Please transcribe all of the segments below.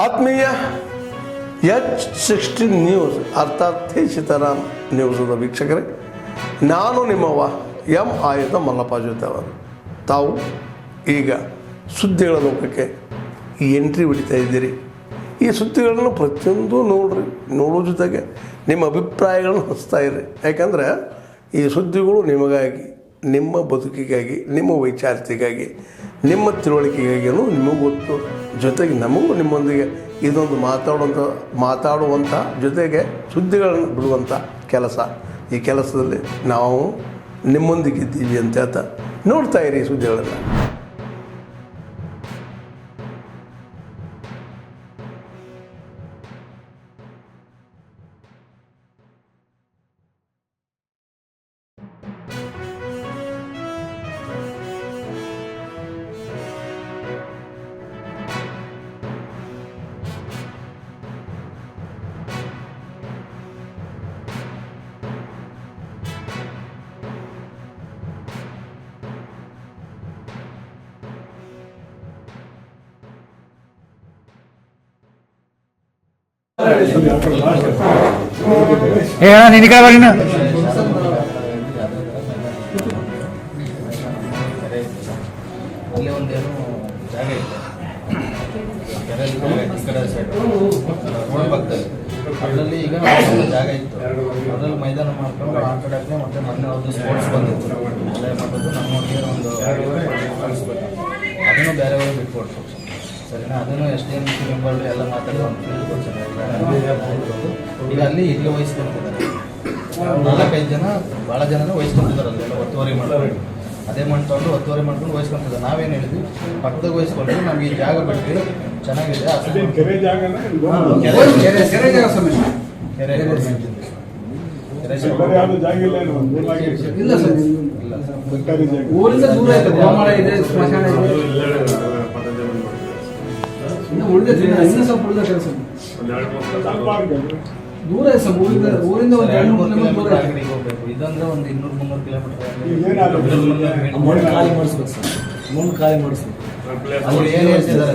ಆತ್ಮೀಯ H16 news ಅರ್ಥಾತ್ ಸೀತಾರಾಮ್ ನ್ಯೂಸದ ವೀಕ್ಷಕರೇ, ನಾನು ನಿಮ್ಮವ ಎಂ ಆಯುಧ ಮಲ್ಲಪ್ಪ ಜೊತೆ ಅವರು. ತಾವು ಈಗ ಸುದ್ದಿಗಳ ಲೋಕಕ್ಕೆ ಎಂಟ್ರಿ ಹೊಡಿತಾ ಇದ್ದೀರಿ. ಈ ಸುದ್ದಿಗಳನ್ನು ಪ್ರತಿಯೊಂದು ನೋಡೋ ಜೊತೆಗೆ ನಿಮ್ಮ ಅಭಿಪ್ರಾಯಗಳನ್ನು ಹಚ್ತಾ ಇರಿ. ಯಾಕಂದರೆ ಈ ಸುದ್ದಿಗಳು ನಿಮಗಾಗಿ, ನಿಮ್ಮ ಬದುಕಿಗಾಗಿ, ನಿಮ್ಮ ವೈಚಾರಿಕೆಗಾಗಿ, ನಿಮ್ಮ ತಿಳುವಳಿಕೆಗಾಗಿಯೂ ನಿಮಗೂ ಗೊತ್ತು. ಜೊತೆಗೆ ನಮಗೂ ನಿಮ್ಮೊಂದಿಗೆ ಇದೊಂದು ಮಾತಾಡುವಂಥ ಜೊತೆಗೆ ಸುದ್ದಿಗಳನ್ನು ಬಿಡುವಂಥ ಕೆಲಸ. ಈ ಕೆಲಸದಲ್ಲಿ ನಾವು ನಿಮ್ಮೊಂದಿಗಿದ್ದೀವಿ ಅಂತ ಹೇಳ್ತಾ ನೋಡ್ತಾ ಇರಿ ಈ ಸುದ್ದಿಗಳನ್ನು. ನಿನ್ನ ಕಡೆ ಬರೀ ಅಲ್ಲಿ ಒಂದೇನು ಜಾಗ ಇತ್ತು ಕೆರೆಯಲ್ಲಿ ಈ ಕಡೆ ಸೈಡ್ ರೋಡ್ ಪಕ್ಕದಲ್ಲಿ ಅದರಲ್ಲಿ ಈಗ ಜಾಗ ಇತ್ತು. ಅದರಲ್ಲಿ ಮೈದಾನ ಮಾಡ್ಕೊಂಡು ಆ ಕಡೆ ಮತ್ತೆ ಮೊನ್ನೆ ಒಂದು ಸ್ಪೋರ್ಟ್ಸ್ ಬಂದಿತ್ತು. ಅಲ್ಲೇ ಮಾಡೋದು ನಮ್ಮೊಟ್ಟಿಗೆ ಒಂದು ಕಳಿಸ್ಬೇಕು, ಅದನ್ನು ಬೇರೆಯವರು ಬಿಟ್ಕೊಡ್ತು. ಸರಿನಾ? ಅದನ್ನು ಎಷ್ಟೇ ಮೆಂಬರ್ ಎಲ್ಲ ಮಾತಾಡಿ ಒಂದು ಫೀಲ್ಡ್ ಈಗ ಅಲ್ಲಿ ಇಲ್ಲಿ ವಹಿಸ್ಕೊಂತಿದ್ದಾರೆ. 4-5 ಜನ ಭಾಳ ಜನನೇ ವಹಿಸ್ಕೊಂತಿದ್ದಾರೆ. ಅಲ್ಲೆಲ್ಲ ಒತ್ತುವರಿ ಮಾಡೋದು ಅದೇ ಮಾಡ್ಕೊಂಡು ಒತ್ತುವರಿ ವಹಿಸ್ಕೊಂತಿದ್ದಾರೆ. ನಾವೇನು ಹೇಳಿದ್ವಿ, ಪಕ್ಕದಾಗ ವಹಿಸ್ಕೊಂಡ್ರೆ ನಮ್ಗೆ ಈ ಜಾಗ ಬಿಟ್ಟು ಚೆನ್ನಾಗಿದೆ. ಕೆರೆ ದೂರ ಊರಿಂದ ಒಂದು 200 ಕಿಲೋಮೀಟರ್ ಹೋಗ್ಬೇಕು. ಇದಂದ್ರೆ ಒಂದು 200-300 ಕಿಲೋಮೀಟರ್ ಖಾಲಿ ಮಾಡಿಸ್ಬೇಕು ಸರ್. ಮುಂದೆ ಖಾಲಿ ಮಾಡಿಸ್ಬೇಕು. ಅವ್ರು ಏನು ಹೇಳ್ತಿದ್ದಾರೆ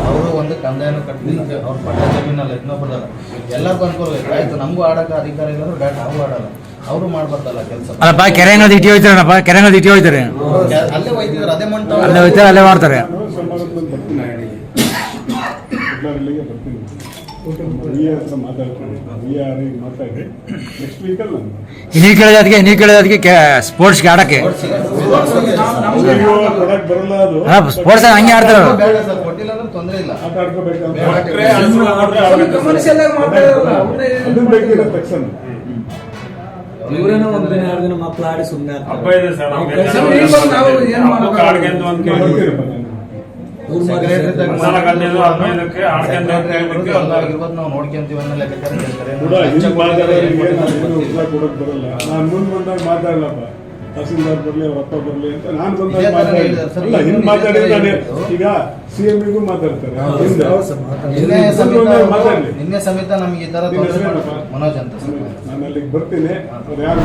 ಅವರು ಒಂದು ಕಂದಾಯನೂ ಕಟ್ಟಲಿಲ್ಲ. ಅವ್ರ ಪಟ್ಟ ಜಮೀನಲ್ಲ, ಇನ್ನೊಬ್ಬರಲ್ಲ. ಎಲ್ಲರಿಗೂ ಅನುಕೂಲ ಆಯ್ತು. ನಮಗೂ ಆಡಕ್ಕೆ ಅಧಿಕಾರ ಇಲ್ಲ ಅಂದ್ರೆ ನಾವು ಆಡಲ್ಲ. ಅವರು ಮಾಡ್ಬಾರ್ದಲ್ಲ ಕೆಲಸ. ಅಲ್ಲಪ್ಪ, ಕೆರೆಂಗಲ್ ಇಟ್ಟಿ ಹೋಯ್ತಾರಪ್ಪ, ಕೆರೆಂಗಲ್ ಇಟ್ಟಿ ಹೋಯ್ತಾರೆ, ಅಲ್ಲೇ ಹೋಯ್ತಿದ್ದಾರೆ. ಅದೇ ಮಂಟ ಅಲ್ಲೇ ಹೋಯ್ತಾರೆ, ಅಲ್ಲೇ ಮಾಡ್ತಾರೆ. ನೀವು ಕೇಳಿದಕ್ಕೆ ಸ್ಪೋರ್ಟ್ಸ್ಗೆ ಆಡಕ್ಕೆ ಸ್ಪೋರ್ಟ್ಸ್ ಹಂಗೆ ಆಡ್ತಾರೆ. ಕೊಟ್ಟಿಲ್ಲ ಅಂದ್ರೆ ತೊಂದರೆ ಇಲ್ಲ. ಇವರೇನೋ ಒಂದು ದಿನ 2 ದಿನ ಮಕ್ಕಳು ಆಡಿ ಸುಮ್ಮನೆ ನಾವು ನೋಡ್ಕೊಂತೀವಿ ಅನ್ನೋ ಲೆಕ್ಕಾಚಾರ ಮಾತಾಡಲಪ್ಪ. ತಹಸೀಲ್ದಾರ್ ಬರ್ಲಿ, ಅವ್ರ ಅಪ್ಪ ಬರ್ಲಿ ಅಂತ ನಾನು ಬಂದಾಗ ಹಿಂದ್ ಮಾತಾಡಿದ್ರೆ ಈಗ CM ಮಾತಾಡ್ತಾರೆ. ನಿನ್ನೆ ಸಮೇತ ನಮ್ಗೆ ಈ ತರ ಮನೋಜ್ ಅಂತ ನಾನು ಅಲ್ಲಿಗೆ ಬರ್ತೀನಿ. ಅವ್ರು ಯಾರು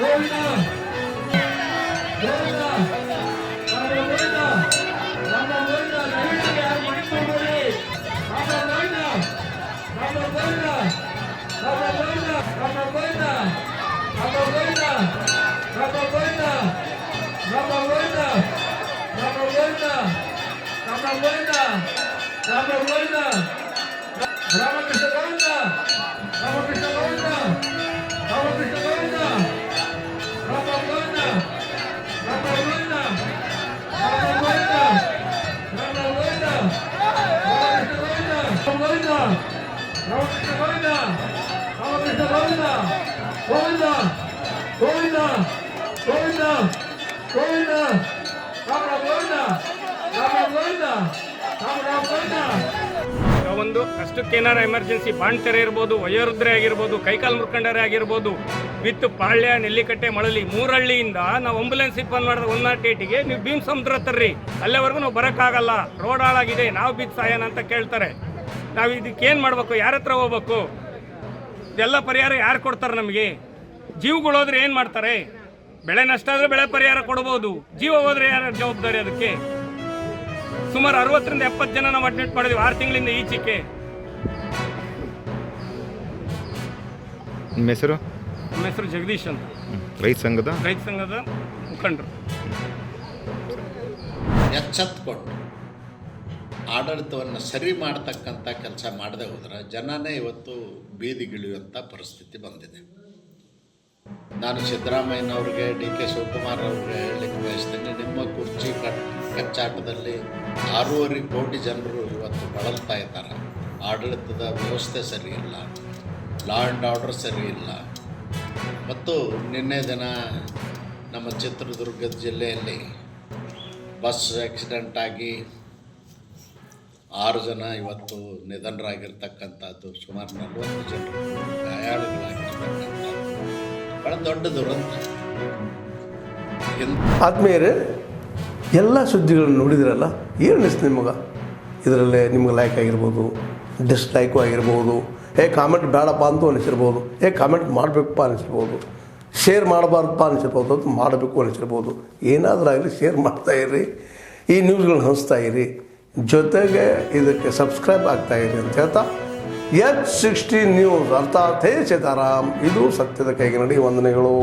Govinda! ಒಂದು ಅಷ್ಟಕ್ಕೇನಾರ ಎಮರ್ಜೆನ್ಸಿ ಬಾಂಡ್ ತೆರೆ ಇರ್ಬೋದು, ವಯೋವೃದ್ಧರೇ ಆಗಿರ್ಬೋದು, ಕೈಕಾಲು ಮುರ್ಕಂಡರೇ ಆಗಿರ್ಬೋದು, ವಿತ್ ಪಾಳ್ಯ, ನೆಲ್ಲಿಕಟ್ಟೆ, ಮಳಲಿ 3 ಹಳ್ಳಿಯಿಂದ ನಾವು ಆಂಬುಲೆನ್ಸ್ ಸಿಪ್ಪನ್ ಮಾಡಿದ 108ಗೆ ನೀವು ಭೀಮ್ ಸಮುದ್ರ ತರ್ರಿ, ಅಲ್ಲೇವರೆಗೂ ನಾವು ಬರೋಕ್ಕಾಗಲ್ಲ, ರೋಡ್ ಹಾಳಾಗಿದೆ, ನಾವು ಬಿದ್ದು ಸಾಯನ ಅಂತ ಕೇಳ್ತಾರೆ. ನಾವು ಇದಕ್ಕೇನು ಮಾಡಬೇಕು? ಯಾರ ಹತ್ರ ಹೋಗ್ಬೇಕು? ಇದೆಲ್ಲ ಪರಿಹಾರ ಯಾರು ಕೊಡ್ತಾರೆ ನಮಗೆ? ಜೀವಗಳು ಹೋದ್ರೆ ಏನು ಮಾಡ್ತಾರೆ? ಬೆಳೆ ನಷ್ಟ ಆದರೆ ಬೆಳೆ ಪರಿಹಾರ ಕೊಡ್ಬೋದು, ಜೀವ ಹೋದ್ರೆ ಯಾರ ಜವಾಬ್ದಾರಿ ಅದಕ್ಕೆ? ಸುಮಾರು 60ರಿಂದ 70 ಜನ ನಾವು ಅಡ್ಮಿಟ್ ಮಾಡಿದ್ವಿ 6 ತಿಂಗಳಿಂದ ಈಚೆಗೆ. ನಿಮ್ಮ ಹೆಸರು? ನಮ್ಮ ಹೆಸರು ಜಗದೀಶ್ ಅಂತ, ರೈತ ಸಂಘದ ಮುಖಂಡರು. ಎಚ್ಚೆತ್ಕೊಂಡು ಆಡಳಿತವನ್ನು ಸರಿ ಮಾಡ್ತಕ್ಕಂಥ ಕೆಲಸ ಮಾಡದೆ ಹೋದರೆ ಜನನೇ ಇವತ್ತು ಬೀದಿಗಿಳಿಯುವಂಥ ಪರಿಸ್ಥಿತಿ ಬಂದಿದೆ. ನಾನು ಸಿದ್ದರಾಮಯ್ಯನವ್ರಿಗೆ, ಡಿ ಕೆ ಶಿವಕುಮಾರ್ ಅವ್ರಿಗೆ ಹೇಳಲಿಕ್ಕೆ ಬಯಸ್ತೇನೆ, ನಿಮ್ಮ ಕುರ್ಚಿ ಕಚ್ಚಾಟದಲ್ಲಿ 6.5 ಕೋಟಿ ಜನರು ಇವತ್ತು ಬಳಲ್ತಾ ಇದ್ದಾರೆ. ಆಡಳಿತದ ವ್ಯವಸ್ಥೆ ಸರಿ ಇಲ್ಲ, ಲಾ ಆ್ಯಂಡ್ ಆರ್ಡರ್ ಸರಿ ಇಲ್ಲ. ಮತ್ತು ನಿನ್ನೆ ದಿನ ನಮ್ಮ ಚಿತ್ರದುರ್ಗದ ಜಿಲ್ಲೆಯಲ್ಲಿ ಬಸ್ ಆಕ್ಸಿಡೆಂಟ್ ಆಗಿ 6 ಜನ ಇವತ್ತು ನಿಧನರಾಗಿರ್ತಕ್ಕಂಥದ್ದು, ಸುಮಾರು 40 ಜನರು ಗಾಯಾಳುಗಳಾಗಿರ್ತಕ್ಕಂಥದ್ದು ಭಾಳ ದೊಡ್ಡ ದುರಂತ. ಆದ್ಮೇಲೆ ಎಲ್ಲ ಸುದ್ದಿಗಳನ್ನು ನೋಡಿದ್ರಲ್ಲ, ಏನು ಅನಿಸ್ತು ನಿಮಗೆ? ಇದರಲ್ಲೇ ನಿಮ್ಗೆ ಲೈಕ್ ಆಗಿರ್ಬೋದು, ಡಿಸ್ಲೈಕು ಆಗಿರ್ಬೋದು, ಕಾಮೆಂಟ್ ಬೇಡಪ್ಪ ಅಂತೂ ಅನಿಸಿರ್ಬೋದು, ಕಾಮೆಂಟ್ ಮಾಡಬೇಕಪ್ಪ ಅನಿಸಿರ್ಬೋದು, ಶೇರ್ ಮಾಡಬಾರ್ದಪ್ಪ ಅನಿಸಿರ್ಬೋದು, ಅದು ಮಾಡಬೇಕು ಅನಿಸಿರ್ಬೋದು. ಏನಾದರೂ ಆಗಲಿ ಶೇರ್ ಮಾಡ್ತಾಯಿರಿ, ಈ ನ್ಯೂಸ್ಗಳನ್ನ ಹಂಚ್ತಾ ಇರಿ, ಜೊತೆಗೆ ಇದಕ್ಕೆ ಸಬ್ಸ್ಕ್ರೈಬ್ ಆಗ್ತಾಯಿರಿ ಅಂತ ಹೇಳ್ತಾ H16 ನ್ಯೂಸ್ ಅರ್ಥಾತ್ ಹೇ ಸೀತಾರಾಮ್, ಇದು ಸತ್ಯದ ಕೈಗೆ ನಡಿ. ವಂದನೆಗಳು.